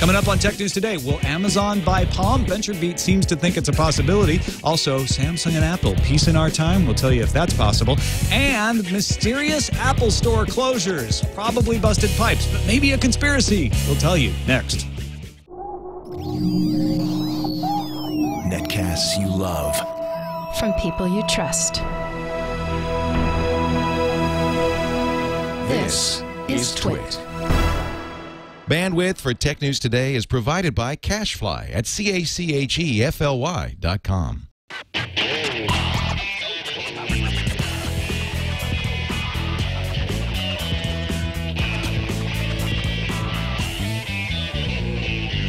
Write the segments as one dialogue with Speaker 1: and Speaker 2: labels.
Speaker 1: Coming up on Tech News Today, will Amazon buy Palm? VentureBeat seems to think it's a possibility. Also, Samsung and Apple, peace in our time. We'll tell you if that's possible. And mysterious Apple Store closures. Probably busted pipes, but maybe a conspiracy. We'll tell you next.
Speaker 2: Netcasts you love.
Speaker 3: From people you trust. This is TWiT.
Speaker 4: Bandwidth for Tech News Today is provided by Cachefly at CACHEFLY.com.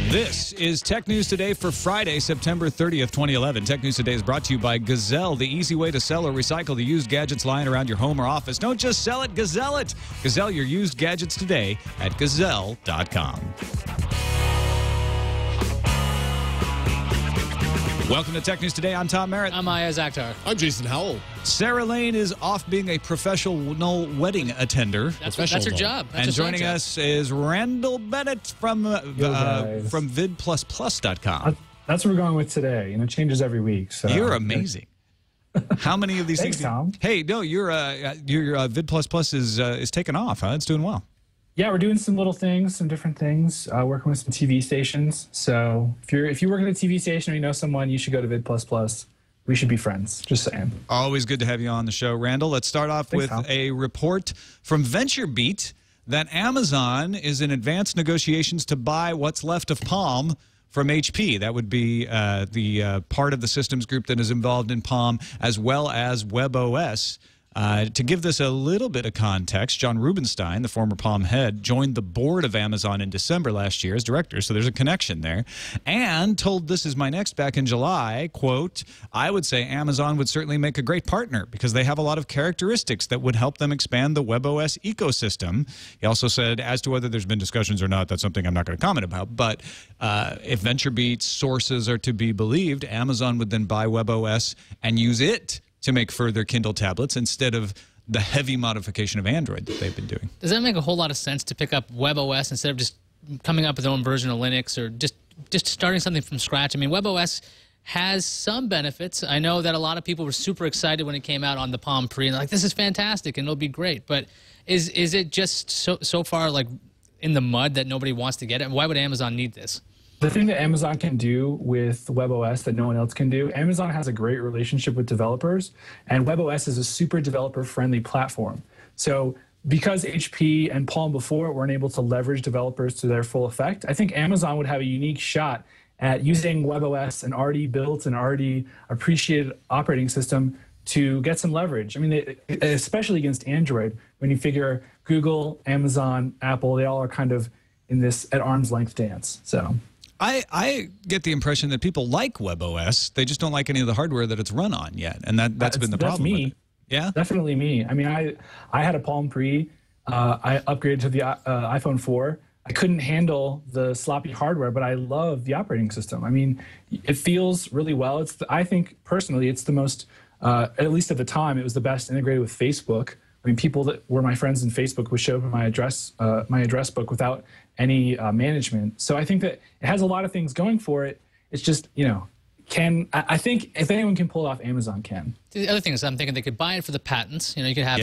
Speaker 1: This is Tech News Today for Friday, September 30th, 2011. Tech News Today is brought to you by Gazelle, the easy way to sell or recycle the used gadgets lying around your home or office. Don't just sell it, Gazelle it. Gazelle your used gadgets today at Gazelle.com. Welcome to Tech News Today. I'm Tom Merritt.
Speaker 5: I'm Iyaz Akhtar.
Speaker 6: I'm Jason Howell.
Speaker 1: Sarah Lane is off being a professional wedding attender.
Speaker 5: That's her job. That's
Speaker 1: and joining us is Randall Bennett from vidplus+.com.
Speaker 7: That's what we're going with today, and it changes every week. So
Speaker 1: you're amazing. How many of these
Speaker 7: Thanks,
Speaker 1: things?
Speaker 7: Tom.
Speaker 1: Hey, no, your Vid++ is taking off. Huh? It's doing well.
Speaker 7: Yeah, we're doing some little things, some different things. Working with some TV stations. So if you work at a TV station or you know someone, you should go to Vid++. We should be friends. Just saying.
Speaker 1: Always good to have you on the show, Randall. Let's start off with a report from VentureBeat that Amazon is in advanced negotiations to buy what's left of Palm from HP. That would be the part of the systems group that is involved in Palm, as well as WebOS. To give this a little bit of context, John Rubinstein, the former Palm head, joined the board of Amazon in December last year as director, so there's a connection there, and told This Is My Next back in July, quote, I would say Amazon would certainly make a great partner because they have a lot of characteristics that would help them expand the WebOS ecosystem. He also said, as to whether there's been discussions or not, that's something I'm not going to comment about, but if VentureBeat's sources are to be believed, Amazon would then buy WebOS and use it to make further Kindle tablets instead of the heavy modification of Android that they've been doing.
Speaker 5: Does that make a whole lot of sense to pick up WebOS instead of just coming up with their own version of Linux or just starting something from scratch? I mean, WebOS has some benefits. I know that a lot of people were super excited when it came out on the Palm Pre, and they're like, this is fantastic, and it'll be great. But is it just so far like in the mud that nobody wants to get it? Why would Amazon need this?
Speaker 7: The thing that Amazon can do with WebOS that no one else can do, Amazon has a great relationship with developers, and WebOS is a super developer-friendly platform. So because HP and Palm before weren't able to leverage developers to their full effect, I think Amazon would have a unique shot at using WebOS, an already built and already appreciated operating system, to get some leverage. I mean, especially against Android, when you figure Google, Amazon, Apple, they all are kind of in this at arm's length dance. So
Speaker 1: I get the impression that people like WebOS. They just don't like any of the hardware that it's run on yet, and that's been the problem.
Speaker 7: That's me.
Speaker 1: With it. Yeah,
Speaker 7: definitely me. I mean, I had a Palm Pre. I upgraded to the iPhone 4. I couldn't handle the sloppy hardware, but I love the operating system. I mean, it feels really well. I think personally, it's the most, at least at the time, it was the best integrated with Facebook. I mean, people that were my friends in Facebook would show up in my address book without any management. So I think that it has a lot of things going for it. It's just, I think if anyone can pull it off, Amazon can.
Speaker 5: The other thing is I'm thinking they could buy it for the patents. You could have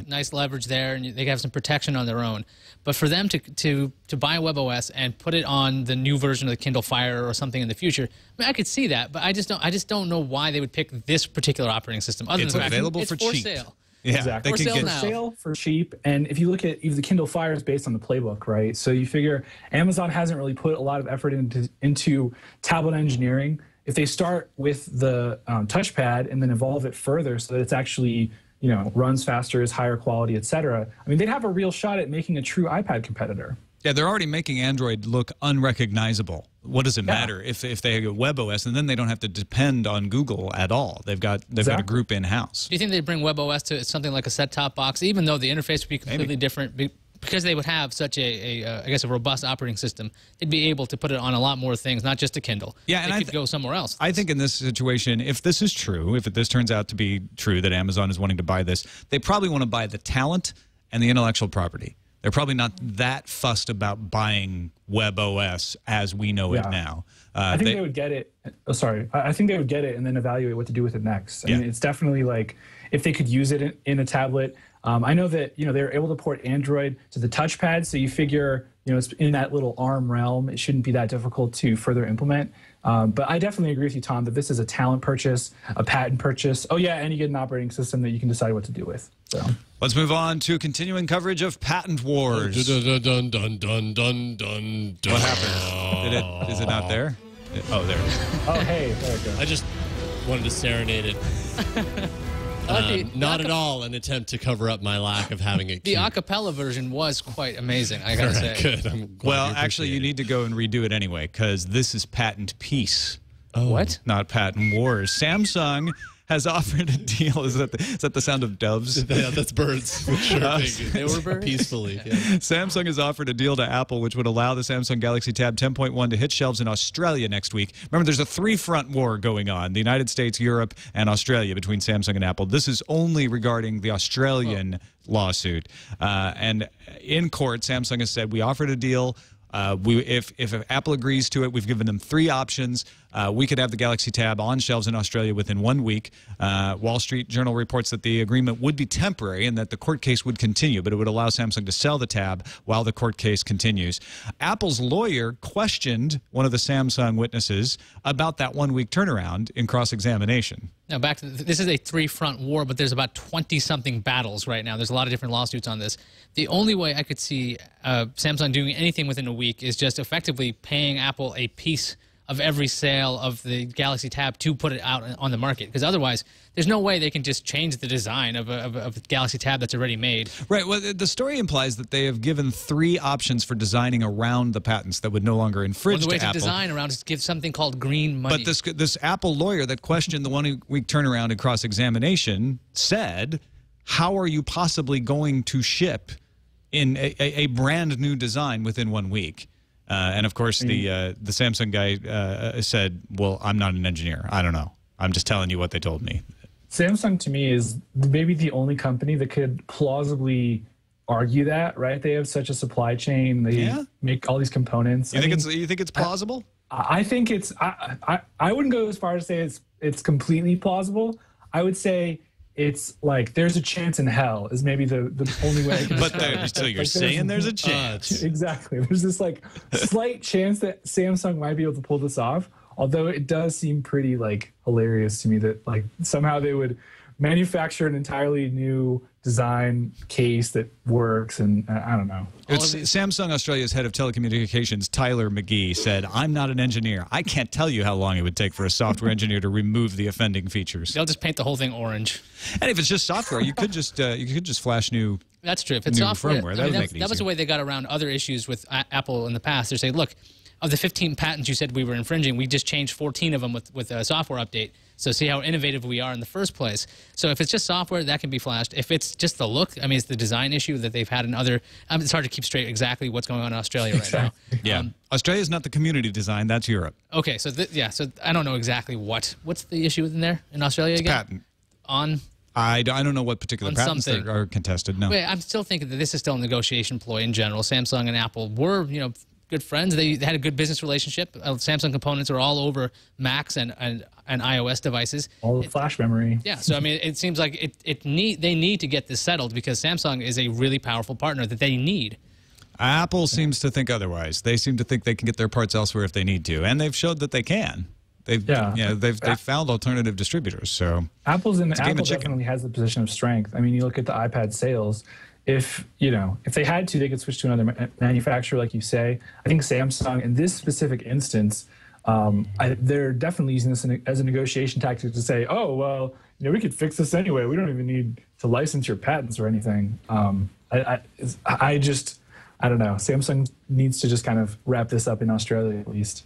Speaker 5: nice leverage there, and they could have some protection on their own. But for them to buy WebOS and put it on the new version of the Kindle Fire or something in the future, I mean, I could see that, but I just don't know why they would pick this particular operating system. Other
Speaker 1: it's
Speaker 5: than
Speaker 1: available for cheap.
Speaker 5: Sale.
Speaker 1: Yeah,
Speaker 7: exactly.
Speaker 1: They
Speaker 7: for sale for cheap. And if you look at even the Kindle Fire is based on the playbook, right? So you figure Amazon hasn't really put a lot of effort into tablet engineering. If they start with the touchpad and then evolve it further so that it's actually, runs faster, is higher quality, et cetera, I mean, they'd have a real shot at making a true iPad competitor.
Speaker 1: Yeah, they're already making Android look unrecognizable. What does it matter if they have WebOS, and then they don't have to depend on Google at all? They've got a group in-house.
Speaker 5: Do you think they'd bring WebOS to something like a set-top box, even though the interface would be completely different? Because they would have such I guess, a robust operating system, they'd be able to put it on a lot more things, not just a Kindle. Yeah, and they could go somewhere else.
Speaker 1: I think in this situation, if this is true, if this turns out to be true that Amazon is wanting to buy this, they probably want to buy the talent and the intellectual property. They're probably not that fussed about buying WebOS as we know it now.
Speaker 7: I think they would get it. Oh, sorry. I think they would get it and then evaluate what to do with it next. I mean, it's definitely like if they could use it in a tablet. I know that they're able to port Android to the touchpad, so you figure it's in that little ARM realm. It shouldn't be that difficult to further implement. But I definitely agree with you, Tom, that this is a talent purchase, a patent purchase. Oh yeah, and you get an operating system that you can decide what to do with. So
Speaker 1: let's move on to continuing coverage of patent wars. What happened? Is it not there? Oh, there it is.
Speaker 7: Oh, hey, there it goes.
Speaker 2: I just wanted to serenade it. Not at all an attempt to cover up my lack of having it.
Speaker 5: The a cappella version was quite amazing, I gotta say.
Speaker 2: Good.
Speaker 1: Well, actually, you need to go and redo it anyway, because this is patent peace.
Speaker 5: Oh. What?
Speaker 1: Not patent wars. Samsung has offered a deal. Is that the sound of doves?
Speaker 2: Yeah, that's birds. Sure, they were birds? Peacefully. Yeah.
Speaker 1: Samsung has offered a deal to Apple, which would allow the Samsung Galaxy Tab 10.1 to hit shelves in Australia next week. Remember, there's a three-front war going on: the United States, Europe, and Australia between Samsung and Apple. This is only regarding the Australian lawsuit. And in court, Samsung has said, we offered a deal. If Apple agrees to it, we've given them 3 options. We could have the Galaxy Tab on shelves in Australia within 1 week. Wall Street Journal reports that the agreement would be temporary and that the court case would continue, but it would allow Samsung to sell the Tab while the court case continues. Apple's lawyer questioned one of the Samsung witnesses about that 1-week turnaround in cross-examination.
Speaker 5: Now, back to this is a 3-front war, but there's about 20-something battles right now. There's a lot of different lawsuits on this. The only way I could see Samsung doing anything within a week is just effectively paying Apple a piece of every sale of the Galaxy Tab to put it out on the market, because otherwise there's no way they can just change the design of a Galaxy Tab that's already made. Right.
Speaker 1: Well, the story implies that they have given 3 options for designing around the patents that would no longer infringe
Speaker 5: One of the ways
Speaker 1: to Apple.
Speaker 5: to design around is to give something called green money.
Speaker 1: But this Apple lawyer that questioned the 1-week turnaround in cross-examination said, how are you possibly going to ship in a brand new design within 1 week? And of course, the Samsung guy said, well, I'm not an engineer. I don't know. I'm just telling you what they told me.
Speaker 7: Samsung, to me, is maybe the only company that could plausibly argue that, right? They have such a supply chain. They make all these components.
Speaker 1: You think it's plausible?
Speaker 7: I think it's. I wouldn't go as far as to say it's completely plausible. I would say it's like there's a chance in hell is maybe the only way I can describe it.
Speaker 1: So you're saying there's a chance.
Speaker 7: Exactly. There's this like slight chance that Samsung might be able to pull this off, although it does seem pretty like hilarious to me that like somehow they would manufacture an entirely new design case that works, and I don't know.
Speaker 1: It's Samsung Australia's head of telecommunications, Tyler McGee, said, I'm not an engineer. I can't tell you how long it would take for a software engineer to remove the offending features.
Speaker 5: They'll just paint the whole thing orange.
Speaker 1: And if it's just software, you could just flash new.
Speaker 5: That's true. If it's software,
Speaker 1: firmware, that would make it easier.
Speaker 5: That was the way they got around other issues with Apple in the past. They say, look, of the 15 patents you said we were infringing, we just changed 14 of them with a software update. So see how innovative we are in the first place. So if it's just software, that can be flashed. If it's just the look, I mean, it's the design issue that they've had in other. It's hard to keep straight exactly what's going on in Australia right now.
Speaker 1: Yeah, Australia's not the community design. That's Europe.
Speaker 5: Okay, so so I don't know exactly what's the issue in there in Australia again.
Speaker 1: Patent
Speaker 5: On.
Speaker 1: I don't know what particular patents are contested. No,
Speaker 5: wait, I'm still thinking that this is still a negotiation ploy in general. Samsung and Apple were, good friends. They had a good business relationship. Samsung components are all over Macs and iOS devices.
Speaker 7: All the flash memory.
Speaker 5: Yeah, so I mean, it seems like they need to get this settled because Samsung is a really powerful partner that they need.
Speaker 1: Apple seems to think otherwise. They seem to think they can get their parts elsewhere if they need to, and they've showed that they can. They've found alternative distributors. So
Speaker 7: Apple definitely has the position of strength. I mean, you look at the iPad sales. If they had to, they could switch to another manufacturer, like you say. I think Samsung, in this specific instance, they're definitely using this as a negotiation tactic to say, oh, well, we could fix this anyway. We don't even need to license your patents or anything. I don't know. Samsung needs to just kind of wrap this up in Australia at least.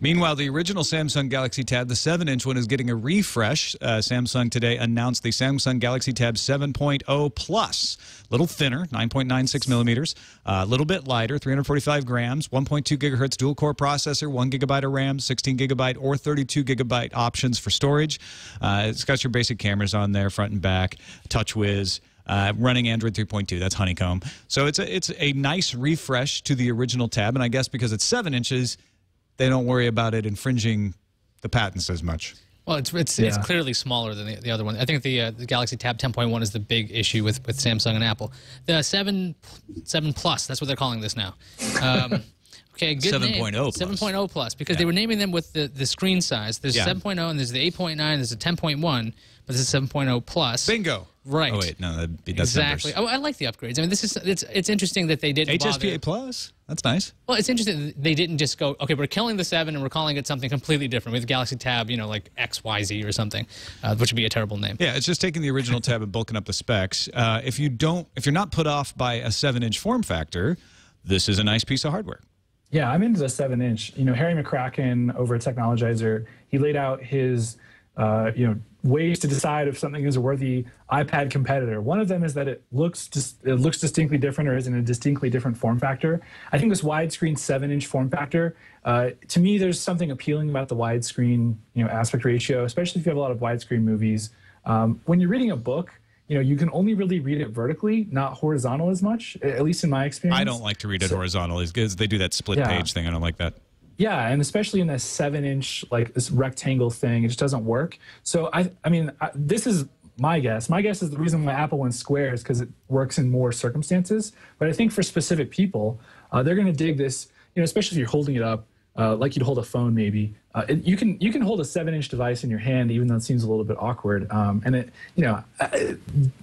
Speaker 1: Meanwhile, the original Samsung Galaxy Tab, the 7-inch one, is getting a refresh. Samsung today announced the Samsung Galaxy Tab 7.0 Plus. A little thinner, 9.96 millimeters, a little bit lighter, 345 grams, 1.2 gigahertz dual-core processor, 1 gigabyte of RAM, 16 gigabyte or 32 gigabyte options for storage. It's got your basic cameras on there, front and back, TouchWiz. running Android 3.2. That's Honeycomb. So it's a nice refresh to the original tab, and I guess because it's 7 inches, they don't worry about it infringing the patents as much.
Speaker 5: Well, it's clearly smaller than the other one. I think the Galaxy Tab 10.1 is the big issue with Samsung and Apple. The 7 Plus, that's what they're calling this now. Okay, good
Speaker 1: 7.0 Plus.
Speaker 5: 7.0 Plus, because they were naming them with the screen size. There's 7.0 and there's the 8.9, there's a 10.1, but this is 7.0 Plus.
Speaker 1: Bingo.
Speaker 5: Right.
Speaker 1: Oh wait, no, that's
Speaker 5: exactly. Oh, I like the upgrades. I mean, it's interesting that they didn't
Speaker 1: HSPA Plus. That's nice.
Speaker 5: Well, it's interesting that they didn't just go, okay, we're killing the 7 and we're calling it something completely different with Galaxy Tab, like XYZ or something, which would be a terrible name.
Speaker 1: Yeah, it's just taking the original tab and bulking up the specs. If you're not put off by a 7-inch form factor, this is a nice piece of hardware.
Speaker 7: Yeah, I'm into the 7-inch. Harry McCracken over at Technologizer, he laid out his, ways to decide if something is a worthy iPad competitor. One of them is that it looks distinctly different or is in a distinctly different form factor. I think this widescreen 7-inch form factor, to me, there's something appealing about the widescreen, aspect ratio, especially if you have a lot of widescreen movies. When you're reading a book, you can only really read it vertically, not horizontal as much, at least in my experience.
Speaker 1: I don't like to read it horizontal because they do that split page thing. I don't like that.
Speaker 7: Yeah, and especially in this 7-inch, this rectangle thing, it just doesn't work. So, this is my guess. My guess is the reason why Apple went square is because it works in more circumstances. But I think for specific people, they're going to dig this, especially if you're holding it up like you'd hold a phone maybe. You can hold a 7-inch device in your hand, even though it seems a little bit awkward. And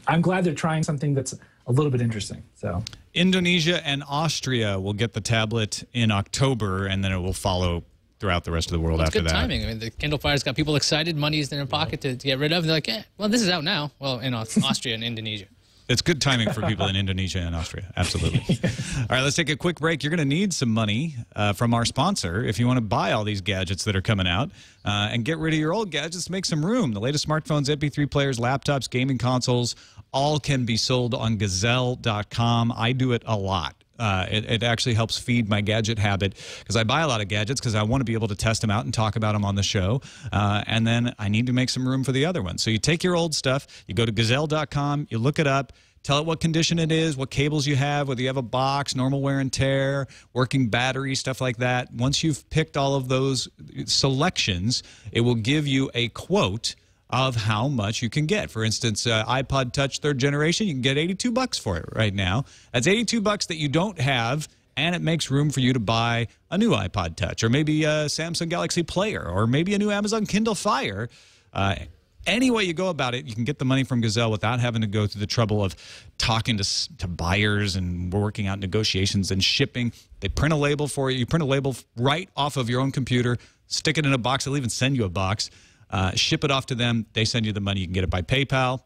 Speaker 7: I'm glad they're trying something that's a little bit interesting. So
Speaker 1: Indonesia and Austria will get the tablet in October, and then it will follow throughout the rest of the world after that.
Speaker 5: Good timing. I mean, the Kindle Fire's got people excited. Money is in their pocket to get rid of. And they're like, well, this is out now. Well, in Austria and Indonesia.
Speaker 1: It's good timing for people in Indonesia and Austria. Absolutely. All right, let's take a quick break. You're going to need some money from our sponsor if you want to buy all these gadgets that are coming out and get rid of your old gadgets to make some room. The latest smartphones, MP3 players, laptops, gaming consoles, all can be sold on Gazelle.com. I do it a lot. It actually helps feed my gadget habit because I buy a lot of gadgets because I want to be able to test them out and talk about them on the show. And then I need to make some room for the other ones. So you take your old stuff, you go to Gazelle.com, you look it up, tell it what condition it is, what cables you have, whether you have a box, normal wear and tear, working battery, stuff like that. Once you've picked all of those selections, it will give you a quote of how much you can get. For instance, iPod Touch 3rd generation, you can get $82 for it right now. That's $82 that you don't have, and it makes room for you to buy a new iPod Touch, or maybe a Samsung Galaxy Player, or maybe a new Amazon Kindle Fire. Any way you go about it, you can get the money from Gazelle without having to go through the trouble of talking to buyers and working out negotiations and shipping. They print a label for you. You print a label right off of your own computer, stick it in a box. They'll even send you a box. Ship it off to them. They send you the money. You can get it by PayPal.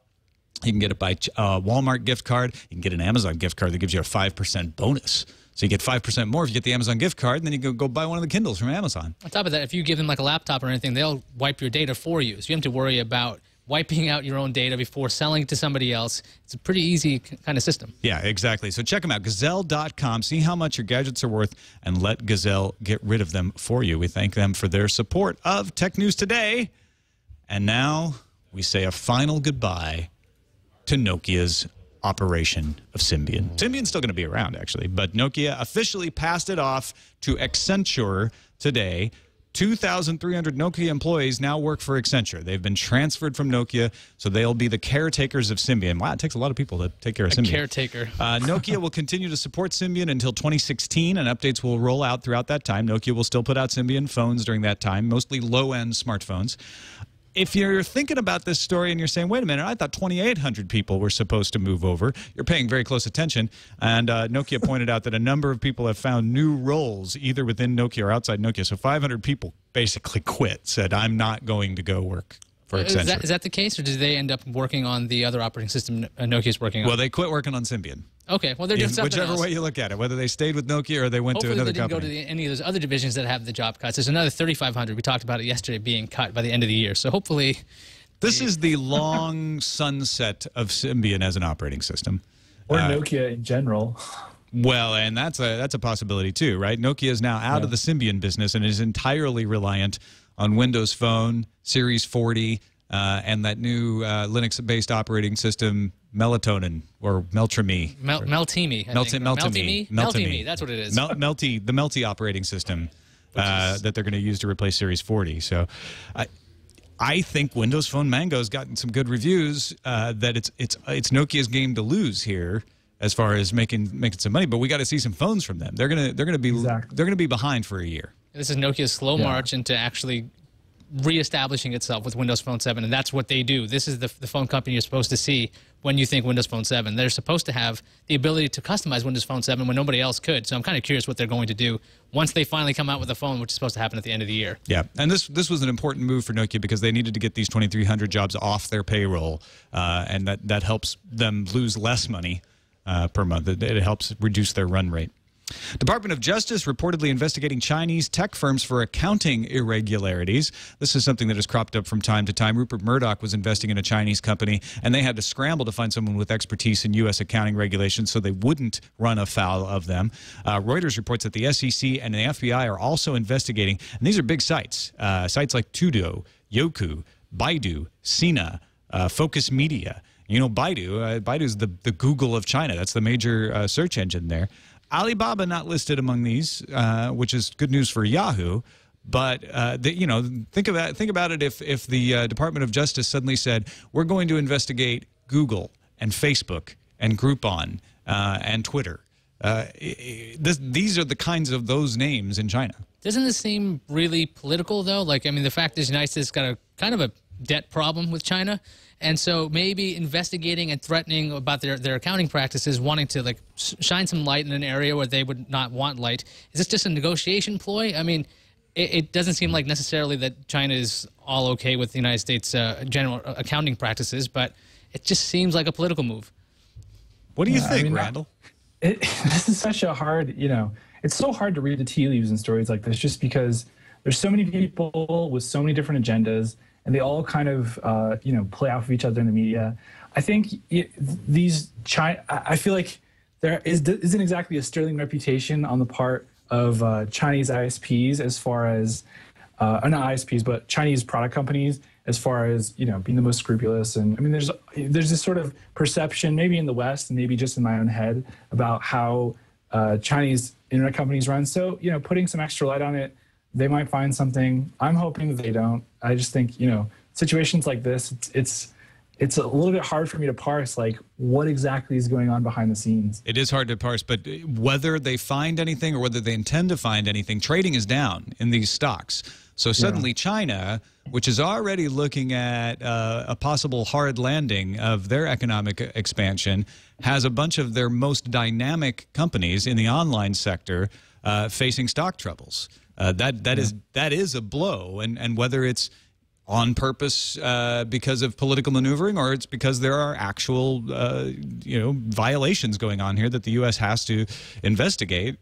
Speaker 1: You can get it by Walmart gift card. You can get an Amazon gift card that gives you a 5% bonus. So you get 5% more if you get the Amazon gift card, and then you can go buy one of the Kindles from Amazon. On top of that, if you give them like a laptop or anything, they'll wipe your data for you. So you don't have to worry about wiping out your own data before selling it to somebody else. It's a pretty easy kind of system. Yeah, exactly. So check them out, Gazelle.com. See how much your gadgets are worth, and let Gazelle get rid of them for you. We thank them for their support of Tech News Today. And now we say a final goodbye to Nokia's operation of Symbian. Symbian's still going to be around, actually, but Nokia officially passed it off to Accenture today. 2,300 Nokia employees now work for Accenture. They've been transferred from Nokia, so they'll be the caretakers of Symbian. Wow, it takes a lot of people to take care of Symbian. A caretaker. Nokia will continue to support Symbian until 2016, and updates will roll out throughout that time. Nokia will still put out Symbian phones during that time, mostly low-end smartphones. If you're thinking about this story and you're saying, wait a minute, I thought 2,800 people were supposed to move over, you're paying very close attention. And Nokia pointed out that a number of people have found new roles, either within Nokia or outside Nokia. So 500 people basically quit, said, I'm not going to go work for Accenture. Is that the case, or did they end up working on the other operating system Nokia's working on? Well, they quit working on Symbian. Okay, well, they're doing something whichever
Speaker 5: else.
Speaker 1: way you look at it, whether they stayed with Nokia or they went to another company. Hopefully they didn't go to any of those other divisions that have the job cuts. There's another 3,500. We talked about it yesterday being cut by the end of the year. So hopefully... This is the long sunset of Symbian as an operating system. Or Nokia in general. Well, and that's a possibility too, right? Nokia is now out of the Symbian business and is entirely reliant on Windows Phone, Series 40, and that new Linux-based operating system melatonin or Meltrame.
Speaker 5: Meltimi. Meltimi. That's what it is.
Speaker 1: The Melty operating system that they're going to use to replace Series 40. So I think Windows Phone Mango's gotten some good reviews that it's Nokia's game to lose here as far as making some money, but we got to see some phones from them. They're going to be behind for a year.
Speaker 5: This is Nokia's slow march into actually reestablishing itself with Windows Phone 7, and that's what they do. This is the phone company you're supposed to see when you think Windows Phone 7. They're supposed to have the ability to customize Windows Phone 7 when nobody else could. So I'm kind of curious what they're going to do once they finally come out with a phone, which is supposed to happen at the end of the year.
Speaker 1: Yeah, and this was an important move for Nokia because they needed to get these 2,300 jobs off their payroll, and that helps them lose less money per month. It helps reduce their run rate. Department of Justice reportedly investigating Chinese tech firms for accounting irregularities. This is something that has cropped up from time to time. Rupert Murdoch was investing in a Chinese company, and they had to scramble to find someone with expertise in U.S. accounting regulations so they wouldn't run afoul of them. Reuters reports that the SEC and the FBI are also investigating, and these are big sites, sites like Tudo, Youku, Baidu, Sina, Focus Media. You know, Baidu's the Google of China. That's the major search engine there. Alibaba not listed among these, which is good news for Yahoo. But think about it if the Department of Justice suddenly said we're going to investigate Google and Facebook and Groupon and Twitter. These are the kinds of those names in China.
Speaker 5: Doesn't this seem really political though? Like, I mean, the fact is, the United States got a kind of a debt problem with China. And so maybe investigating and threatening about their accounting practices, wanting to like shine some light in an area where they would not want light. Is this just a negotiation ploy? I mean, it doesn't seem like necessarily that China is all okay with the United States general accounting practices, but it just seems like a political move.
Speaker 1: What do you think, Randall?
Speaker 7: This is such a hard, it's so hard to read the tea leaves in stories like this just because there's so many people with so many different agendas, and they all kind of, play off of each other in the media. I think I feel like there isn't exactly a sterling reputation on the part of Chinese ISPs as far as, not ISPs, but Chinese product companies as far as, being the most scrupulous. And I mean, there's this sort of perception, maybe in the West and maybe just in my own head, about how Chinese internet companies run. So, putting some extra light on it, they might find something. I'm hoping that they don't. I just think, situations like this, it's a little bit hard for me to parse, like, what exactly is going on behind the scenes.
Speaker 1: It is hard to parse, but whether they find anything or whether they intend to find anything, trading is down in these stocks. So suddenly China, which is already looking at a possible hard landing of their economic expansion, has a bunch of their most dynamic companies in the online sector facing stock troubles. That is a blow, and whether it's on purpose because of political maneuvering or it's because there are actual violations going on here that the U.S. has to investigate.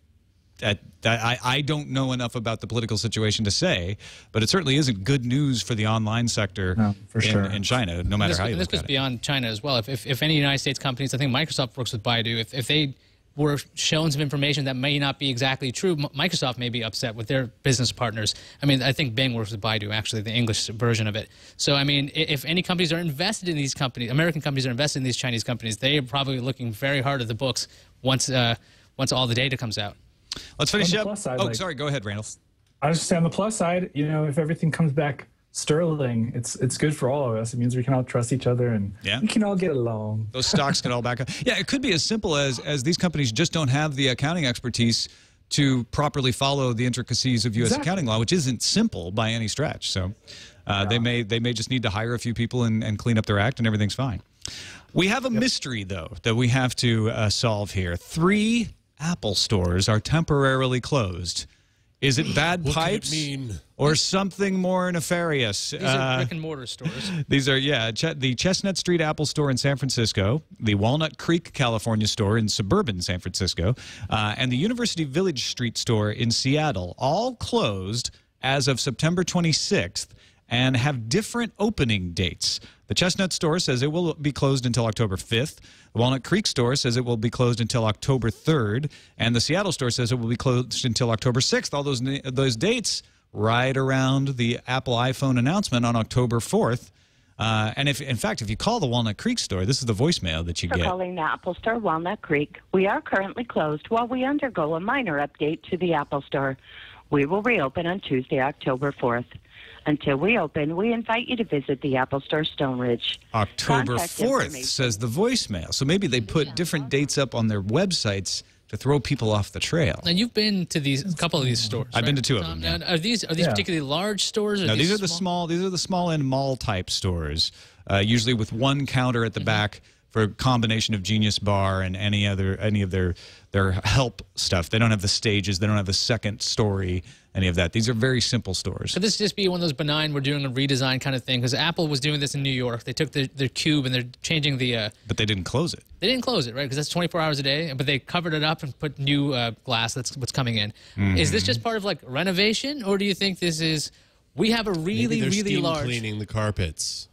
Speaker 1: I don't know enough about the political situation to say, but it certainly isn't good news for the online sector in China, no matter how you look at it.
Speaker 5: This goes beyond China as well. If any United States companies, I think Microsoft works with Baidu, if they were shown some information that may not be exactly true, Microsoft may be upset with their business partners. I mean, I think Bing works with Baidu, actually, the English version of it. So, I mean, if any companies are invested in these companies, American companies are invested in these Chinese companies, they are probably looking very hard at the books once all the data comes out.
Speaker 1: Let's finish up. Side, sorry, go ahead, Randall.
Speaker 7: I was just saying, on the plus side, if everything comes back sterling, it's good for all of us. It means we can all trust each other and we can all get along.
Speaker 1: Those stocks can all back up. Yeah, it could be as simple as these companies just don't have the accounting expertise to properly follow the intricacies of U.S. accounting law, which isn't simple by any stretch. So they may just need to hire a few people and clean up their act, and everything's fine. We have a mystery, though, that we have to solve here. 3 Apple stores are temporarily closed. Is it bad pipes or something more nefarious?
Speaker 5: These are brick and mortar stores.
Speaker 1: These are, the Chestnut Street Apple store in San Francisco, the Walnut Creek, California store in suburban San Francisco, and the University Village Street store in Seattle, all closed as of September 26th and have different opening dates. The Chestnut store says it will be closed until October 5th. The Walnut Creek store says it will be closed until October 3rd. And the Seattle store says it will be closed until October 6th. All those dates right around the Apple iPhone announcement on October 4th. And in fact, if you call the Walnut Creek store, this is the voicemail that you
Speaker 6: For
Speaker 1: get.
Speaker 6: calling the Apple Store, Walnut Creek. We are currently closed while we undergo a minor update to the Apple Store. We will reopen on Tuesday, October 4th. Until we open, we invite you to visit the Apple Store, Stone Ridge.
Speaker 1: October
Speaker 6: Contact
Speaker 1: 4th,
Speaker 6: information.
Speaker 1: says the voicemail. So maybe they put different dates up on their websites to throw people off the trail.
Speaker 5: Now, you've been to a couple of these stores.
Speaker 1: I've
Speaker 5: right?
Speaker 1: been to 2 of them. Yeah.
Speaker 5: Now, are these particularly large stores? Or
Speaker 1: No, these are the small. These are the small end mall type stores, usually with one counter at the back for a combination of Genius Bar and any of their help stuff. They don't have the stages. They don't have the second story. Any of that. These are very simple stores.
Speaker 5: Could this just be one of those benign, we're doing a redesign kind of thing? Because Apple was doing this in New York. They took their cube and they're changing the...
Speaker 1: But they didn't close it.
Speaker 5: They didn't close it, right? Because that's 24 hours a day. But they covered it up and put new glass. That's what's coming in. Is this just part of like renovation? Or do you think this is... We have a really, really large...
Speaker 2: cleaning the carpets.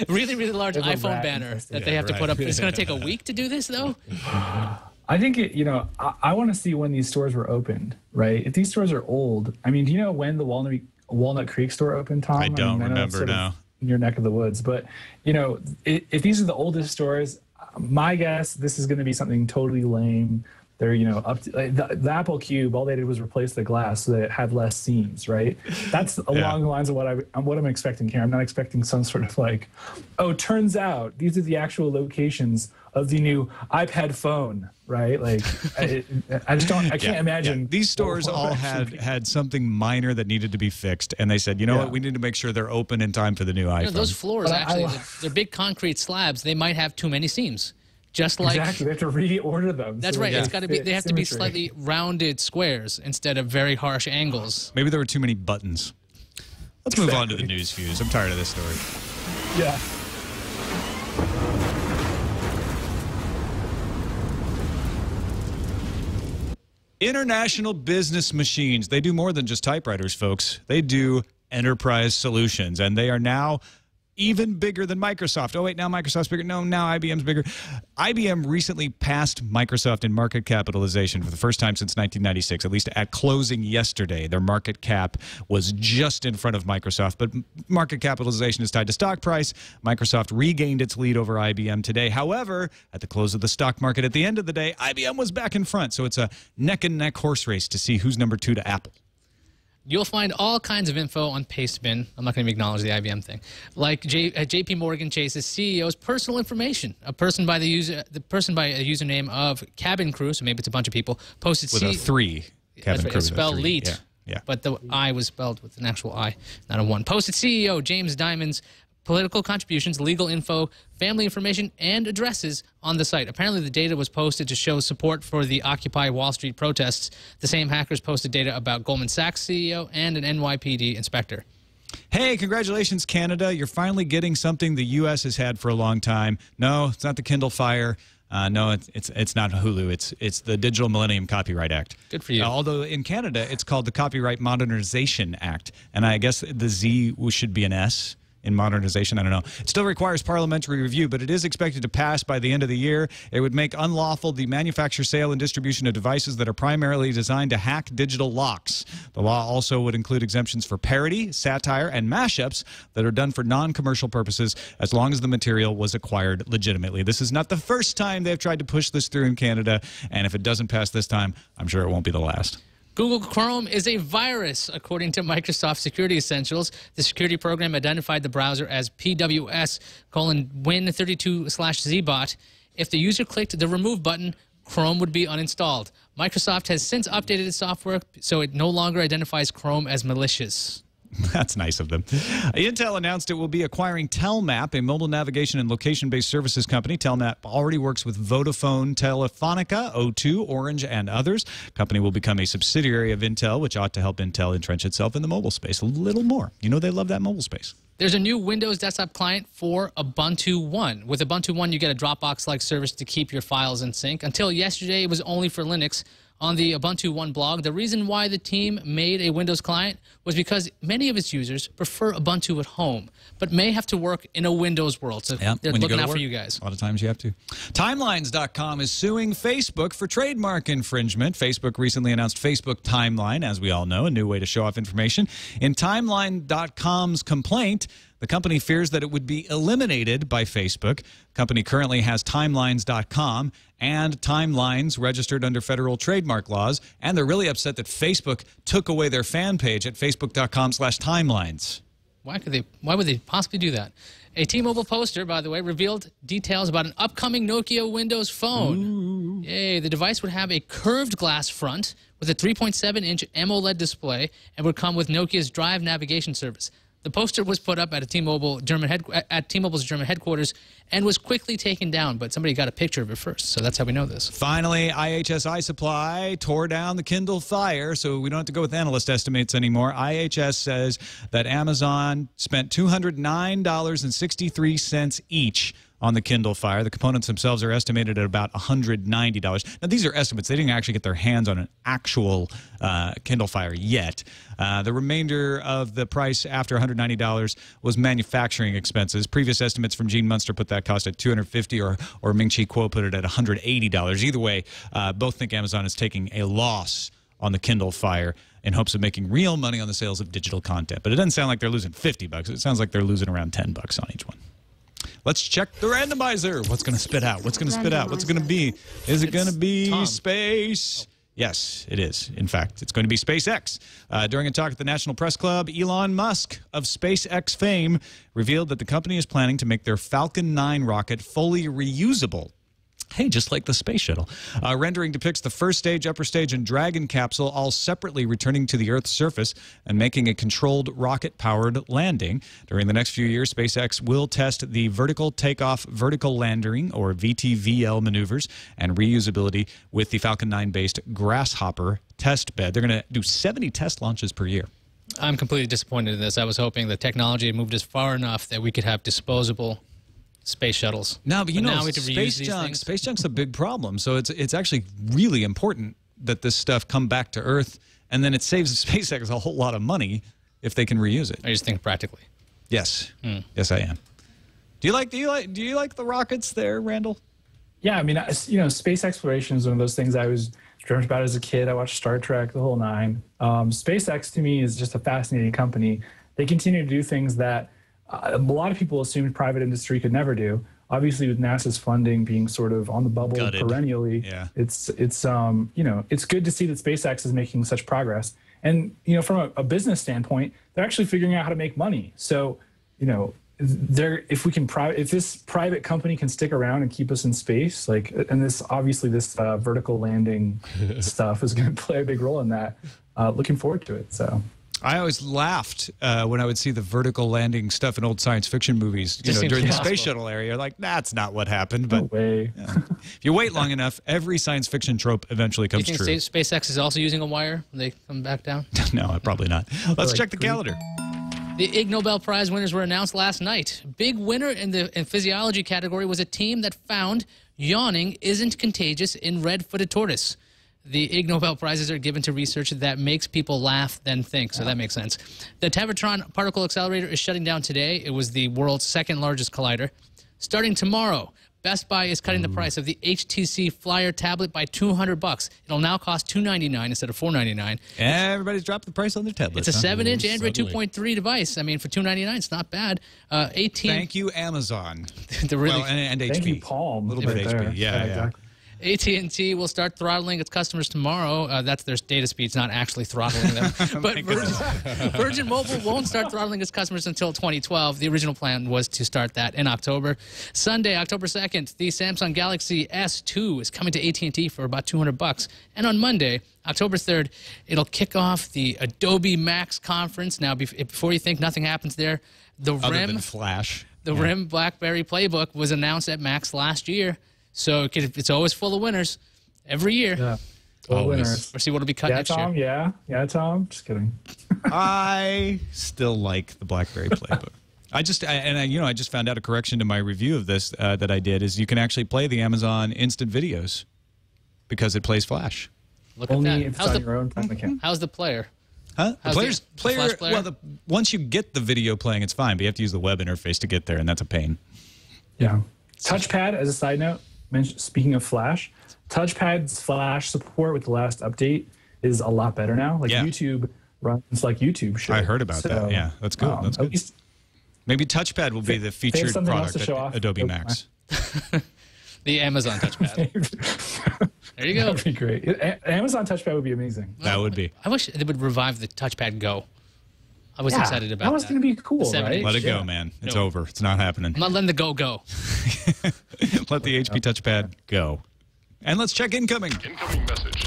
Speaker 5: really, really large iPhone banner that they have to put up. It's going to take a week to do this, though?
Speaker 7: I think I want to see when these stores were opened, right? If these stores are old, I mean, do you know when the Walnut Creek store opened, Tom?
Speaker 1: I don't remember
Speaker 7: now. In your neck of the woods, but if these are the oldest stores, my guess this is going to be something totally lame. They're up to, the Apple Cube. All they did was replace the glass so that it had less seams, right? That's along the lines of what I'm expecting here. I'm not expecting some sort of like, oh, turns out these are the actual locations of the new iPad phone, right? Like, I just don't. I can't imagine.
Speaker 1: Yeah. These stores all had something minor that needed to be fixed, and they said, you know what, we need to make sure they're open in time for the new iPhone.
Speaker 5: Those floors actually, they're big concrete slabs. They might have too many seams. Just like
Speaker 7: exactly, they have to reorder them.
Speaker 5: That's right. It's got to be. They have to be slightly rounded squares instead of very harsh angles.
Speaker 1: Maybe there were too many buttons. Let's move on to the news fuse. I'm tired of this story.
Speaker 7: Yeah.
Speaker 1: International Business Machines. They do more than just typewriters, folks. They do enterprise solutions, and they are now even bigger than Microsoft. Oh, wait, now Microsoft's bigger. No, now IBM's bigger. IBM recently passed Microsoft in market capitalization for the first time since 1996, at least at closing yesterday. Their market cap was just in front of Microsoft, but market capitalization is tied to stock price. Microsoft regained its lead over IBM today. However, at the close of the stock market at the end of the day, IBM was back in front, so it's a neck-and-neck horse race to see who's number 2 to Apple.
Speaker 5: You'll find all kinds of info on Pastebin. I'm not going to acknowledge the IBM thing. Like JP Morgan Chase's CEO's personal information. A person by a username of Cabin Crew, so maybe it's a bunch of people, posted
Speaker 1: with a 3. Cabin Crew.
Speaker 5: It's spelled Leet.
Speaker 1: Yeah.
Speaker 5: But the I was spelled with an actual I, not a 1. Posted CEO James Diamond's political contributions, legal info, family information, and addresses on the site. Apparently, the data was posted to show support for the Occupy Wall Street protests. The same hackers posted data about Goldman Sachs CEO and an NYPD inspector.
Speaker 1: Hey, congratulations, Canada. You're finally getting something the U.S. has had for a long time. No, it's not the Kindle Fire. No, it's not Hulu. It's the Digital Millennium Copyright Act.
Speaker 5: Good for you.
Speaker 1: Although in Canada, it's called the Copyright Modernization Act. And I guess the Z should be an S. In modernization, I don't know. It still requires parliamentary review, but it is expected to pass by the end of the year. It would make unlawful the manufacture, sale, and distribution of devices that are primarily designed to hack digital locks. The law also would include exemptions for parody, satire, and mashups that are done for non-commercial purposes as long as the material was acquired legitimately. This is not the first time they've tried to push this through in Canada, and if it doesn't pass this time, I'm sure it won't be the last.
Speaker 5: Google Chrome is a virus, according to Microsoft Security Essentials. The security program identified the browser as PWS:win32/Zbot. If the user clicked the remove button, Chrome would be uninstalled. Microsoft has since updated its software, so it no longer identifies Chrome as malicious.
Speaker 1: That's nice of them. Intel announced it will be acquiring Telmap, a mobile navigation and location-based services company. Telmap already works with Vodafone, Telefonica, O2, Orange, and others. The company will become a subsidiary of Intel, which ought to help Intel entrench itself in the mobile space a little more. You know they love that mobile space.
Speaker 5: There's a new Windows desktop client for Ubuntu One. With Ubuntu One, you get a Dropbox-like service to keep your files in sync. Until yesterday, it was only for Linux. On the Ubuntu One blog, the reason why the team made a Windows client was because many of its users prefer Ubuntu at home, but may have to work in a Windows world. So they're looking out for you guys.
Speaker 1: A lot of times you have to. Timelines.com is suing Facebook for trademark infringement. Facebook recently announced Facebook Timeline, as we all know, a new way to show off information. In Timeline.com's complaint, The company fears that it would be eliminated by Facebook. The company currently has timelines.com and Timelines registered under federal trademark laws, and they're really upset that Facebook took away their fan page at facebook.com/timelines.
Speaker 5: Why would they possibly do that? A T-Mobile poster, by the way, revealed details about an upcoming Nokia Windows phone. Ooh. Yay, the device would have a curved glass front with a 3.7-inch AMOLED display and would come with Nokia's Drive navigation service. The poster was put up at T-Mobile's German headquarters and was quickly taken down, but somebody got a picture of it first, so that's how we know this.
Speaker 1: Finally, IHS Supply tore down the Kindle Fire, so we don't have to go with analyst estimates anymore. IHS says that Amazon spent $209.63 each on the Kindle Fire. The components themselves are estimated at about $190. Now, these are estimates. They didn't actually get their hands on an actual Kindle Fire yet. The remainder of the price after $190 was manufacturing expenses. Previous estimates from Gene Munster put that cost at $250, or Ming-Chi Kuo put it at $180. Either way, both think Amazon is taking a loss on the Kindle Fire in hopes of making real money on the sales of digital content. But it doesn't sound like they're losing $50. It sounds like they're losing around $10 on each one. Let's check the randomizer. What's going to spit out? What's going to spit out? What's it going to be? Is it going to be space? Yes, it is. In fact, it's going to be SpaceX. During a talk at the National Press Club, Elon Musk of SpaceX fame revealed that the company is planning to make their Falcon 9 rocket fully reusable. Hey, just like the space shuttle. Rendering depicts the first stage, upper stage, and Dragon capsule all separately returning to the Earth's surface and making a controlled rocket-powered landing. During the next few years, SpaceX will test the vertical takeoff, vertical landing, or VTVL maneuvers, and reusability with the Falcon 9-based Grasshopper test bed. They're going to do 70 test launches per year.
Speaker 5: I'm completely disappointed in this. I was hoping the technology had moved us far enough that we could have disposable space shuttles.
Speaker 1: No, but you know,
Speaker 5: now we have to reuse these things.
Speaker 1: Space junk's a big problem. So it's actually really important that this stuff come back to Earth, and then it saves SpaceX a whole lot of money if they can reuse it.
Speaker 5: I just think practically.
Speaker 1: Yes, yes, I am. Do you like the rockets there, Randall?
Speaker 7: Yeah, I mean, you know, space exploration is one of those things I was dreamt about as a kid. I watched Star Trek, the whole nine. SpaceX to me is just a fascinating company. They continue to do things that a lot of people assumed private industry could never do. Obviously, with NASA's funding being sort of on the bubble perennially, it's you know, it's good to see that SpaceX is making such progress. And you know, from a business standpoint, they're actually figuring out how to make money. So, you know, if this private company can stick around and keep us in space, like, and this obviously this vertical landing stuff is going to play a big role in that. Looking forward to it. So.
Speaker 1: I always laughed when I would see the vertical landing stuff in old science fiction movies, you know, during the space shuttle area. Like, that's not what happened. But
Speaker 7: no way.
Speaker 1: If you wait long enough, every science fiction trope eventually comes true.
Speaker 5: Do you think SpaceX is also using a wire when they come back down?
Speaker 1: No, probably not. Let's check the calendar.
Speaker 5: The Ig Nobel Prize winners were announced last night. Big winner in the physiology category was a team that found yawning isn't contagious in red-footed tortoise. The Ig Nobel Prizes are given to research that makes people laugh then think, so that makes sense. The Tevatron Particle Accelerator is shutting down today. It was the world's second largest collider. Starting tomorrow, Best Buy is cutting the price of the HTC Flyer tablet by $200. It'll now cost $299 instead of $499.
Speaker 1: Everybody's dropped the price on their tablets.
Speaker 5: It's a 7-inch Android 2.3 device. I mean, for $299, it's not bad.
Speaker 1: Thank you, Amazon.
Speaker 5: and
Speaker 1: HP.
Speaker 7: Thank you, Palm.
Speaker 1: A little bit of HP. Yeah,
Speaker 7: exactly.
Speaker 5: AT&T will start throttling its customers tomorrow. That's their data speeds, not actually throttling them. But Virgin Mobile won't start throttling its customers until 2012. The original plan was to start that in October. Sunday, October 2nd, the Samsung Galaxy S2 is coming to AT&T for about $200. And on Monday, October 3rd, it'll kick off the Adobe Max conference. Now, before you think nothing happens there, the RIM BlackBerry Playbook was announced at Max last year. So it's always full of winners every year.
Speaker 7: Yeah, full winners.
Speaker 5: Or see what'll be cut next
Speaker 7: Tom,
Speaker 5: year.
Speaker 7: Yeah, Tom. Just kidding.
Speaker 1: I still like the BlackBerry Playbook. I just found out a correction to my review of this that I did is you can actually play the Amazon Instant Videos because it plays Flash.
Speaker 5: Look
Speaker 7: Only
Speaker 5: at that.
Speaker 7: if it's on your own time account.
Speaker 5: How's the player?
Speaker 1: Huh?
Speaker 5: How's
Speaker 1: Player.
Speaker 5: player?
Speaker 1: Well, once you get the video playing, it's fine, but you have to use the web interface to get there, and that's a pain.
Speaker 7: Yeah. Touchpad, as a side note, speaking of Flash, Touchpad's Flash support with the last update is a lot better now. Like YouTube runs like YouTube should.
Speaker 1: I heard about that. Yeah, that's good. That's good. Maybe touchpad will be the featured
Speaker 7: something else
Speaker 1: product
Speaker 7: to show
Speaker 1: at
Speaker 7: off?
Speaker 1: Adobe Max.
Speaker 5: The Amazon touchpad. There you go.
Speaker 7: That'd be great. Amazon touchpad would be amazing.
Speaker 1: That would be.
Speaker 5: I wish they would revive the touchpad Go. I was excited about that.
Speaker 7: That was going to be cool, right?
Speaker 1: Let it go, man. It's over. It's not happening.
Speaker 5: I'm not letting the Go go.
Speaker 1: Let the HP touchpad go. And let's check incoming.
Speaker 3: Incoming message.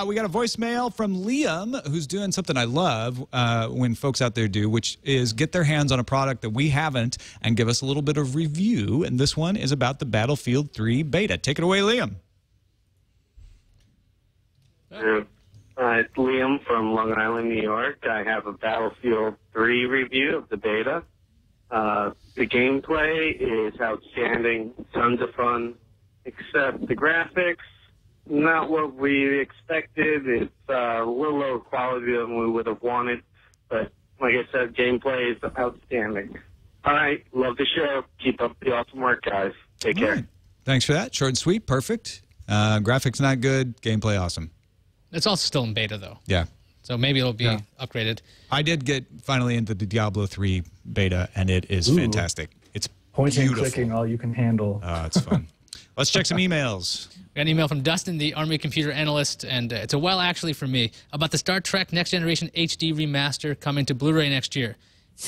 Speaker 1: We got a voicemail from Liam, who's doing something I love when folks out there do, which is get their hands on a product that we haven't and give us a little bit of review. And this one is about the Battlefield 3 beta. Take it away, Liam.
Speaker 8: It's Liam from Long Island, New York. I have a Battlefield 3 review of the beta. The gameplay is outstanding, tons of fun, except the graphics, not what we expected. It's a little lower quality than we would have wanted, but like I said, gameplay is outstanding. All right, love the show. Keep up the awesome work, guys. Take care.
Speaker 1: Right. Thanks for that. Short and sweet, perfect. Graphics not good, gameplay awesome.
Speaker 5: It's also still in beta, though.
Speaker 1: Yeah.
Speaker 5: So maybe it'll be upgraded.
Speaker 1: I did get finally into the Diablo 3 beta, and it is fantastic. It's
Speaker 7: Pointing
Speaker 1: beautiful.
Speaker 7: and clicking all you can handle.
Speaker 1: It's fun. Let's check some emails.
Speaker 5: We got an email from Dustin, the Army computer analyst, and it's a well actually for me, about the Star Trek Next Generation HD remaster coming to Blu-ray next year.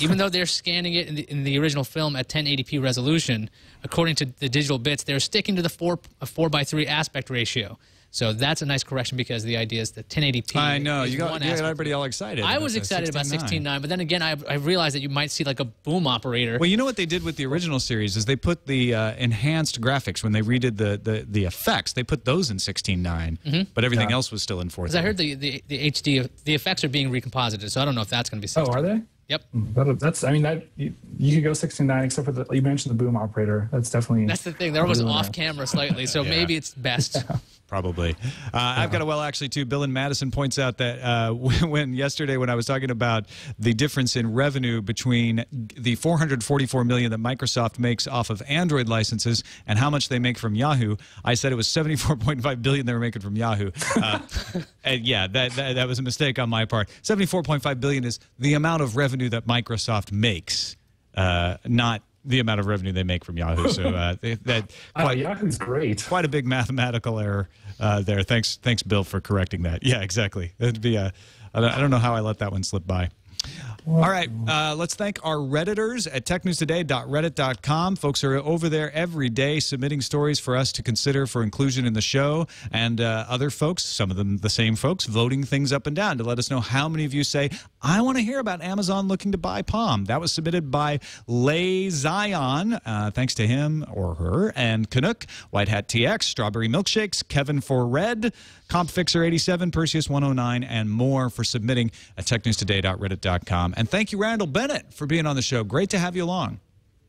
Speaker 5: Even though they're scanning it in the original film at 1080p resolution, according to the digital bits, they're sticking to the 4:3 aspect ratio. So that's a nice correction because the idea is that 1080p.
Speaker 1: I know.
Speaker 5: is
Speaker 1: You got
Speaker 5: one
Speaker 1: everybody all excited.
Speaker 5: I was excited about 16:9, but then again, I realized that you might see like a boom operator.
Speaker 1: Well, you know what they did with the original series is they put the enhanced graphics when they redid the effects. They put those in 16:9, but everything else was still in 4:3.
Speaker 5: Because I heard the HD, the effects are being recomposited, so I don't know if that's going to be 16.
Speaker 7: Oh, are they?
Speaker 5: Yep.
Speaker 7: That's. I mean, that you could go 16:9, except for you mentioned the boom operator. That's definitely.
Speaker 5: That's the thing. They're almost off camera slightly, so maybe it's best.
Speaker 1: Probably. I've got a well actually too. Bill in Madison points out that when yesterday when I was talking about the difference in revenue between the $444 million that Microsoft makes off of Android licenses and how much they make from Yahoo, I said it was $74.5 billion they were making from Yahoo. And yeah, that was a mistake on my part. $74.5 billion is the amount of revenue that Microsoft makes, not the amount of revenue they make from Yahoo. So
Speaker 7: Yahoo's great.
Speaker 1: Quite a big mathematical error there. Thanks, Bill, for correcting that. Yeah, exactly. It'd be I don't know how I let that one slip by. All right, let's thank our Redditors at technewstoday.reddit.com. Folks are over there every day submitting stories for us to consider for inclusion in the show, and other folks, some of them the same folks, voting things up and down to let us know how many of you say, I want to hear about Amazon looking to buy Palm. That was submitted by Lay Zion, thanks to him or her, and Canuck, White Hat TX, Strawberry Milkshakes, Kevin for Red, CompFixer87, Perseus109, and more for submitting at technewstoday.reddit.com. And thank you, Randall Bennett, for being on the show. Great to have you along.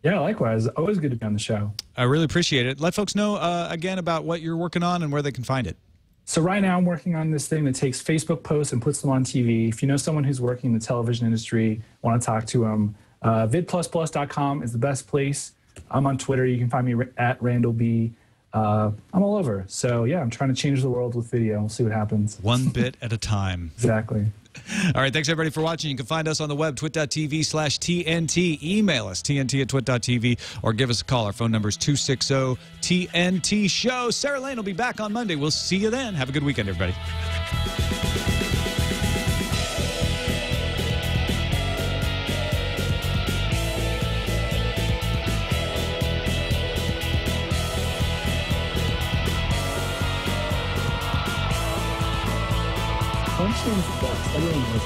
Speaker 7: Yeah, likewise. Always good to be on the show.
Speaker 1: I really appreciate it. Let folks know, again, about what you're working on and where they can find it.
Speaker 7: So right now I'm working on this thing that takes Facebook posts and puts them on TV. If you know someone who's working in the television industry, want to talk to them, vidplusplus.com is the best place. I'm on Twitter. You can find me at Randall B. I'm all over. So, yeah, I'm trying to change the world with video. We'll see what happens.
Speaker 1: One bit at a time.
Speaker 7: Exactly.
Speaker 1: All right, thanks, everybody, for watching. You can find us on the web, twit.tv/TNT. Email us, tnt@twit.tv, or give us a call. Our phone number is 260-TNT-SHOW. Sarah Lane will be back on Monday. We'll see you then. Have a good weekend, everybody.
Speaker 7: Everyone knows